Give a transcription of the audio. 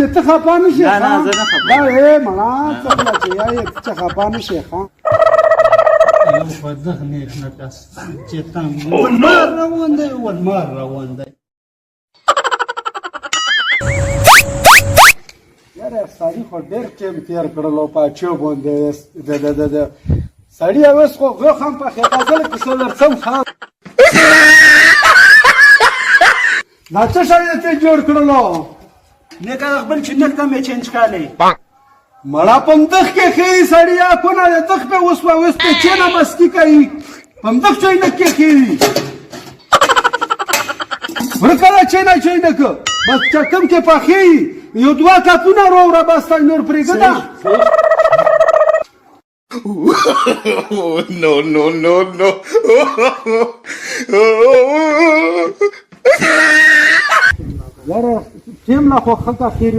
چې ته خفه نه شې. نه زه نه خفه. دا مړه څنګه چې یې چې خفه نه شې. یو په دغه نیک نه کس چې تم ولمار روان دی ولمار روان دی. یاره سړي خو ډېر ټیم تېر کړلو په اچو باندې د سړي اوس خو غوښ هم پخېده زه لکه څه درڅم خان. دا څه شی یې ته جوړ کړلو؟ نیکه د خپل چینک ته مې چینج کالی. مړه پمدخ کې ښې سړیا کونه د دخ په اوس په اوس په چینه مستی کوي پمدخ چینک کې ښې ورکړه چینک بس چکم کې پخې یو دوه کپونه راوړه بس تا نور پرېږده. No, no, no, no. یاره ټیم لا خو ښه کښېري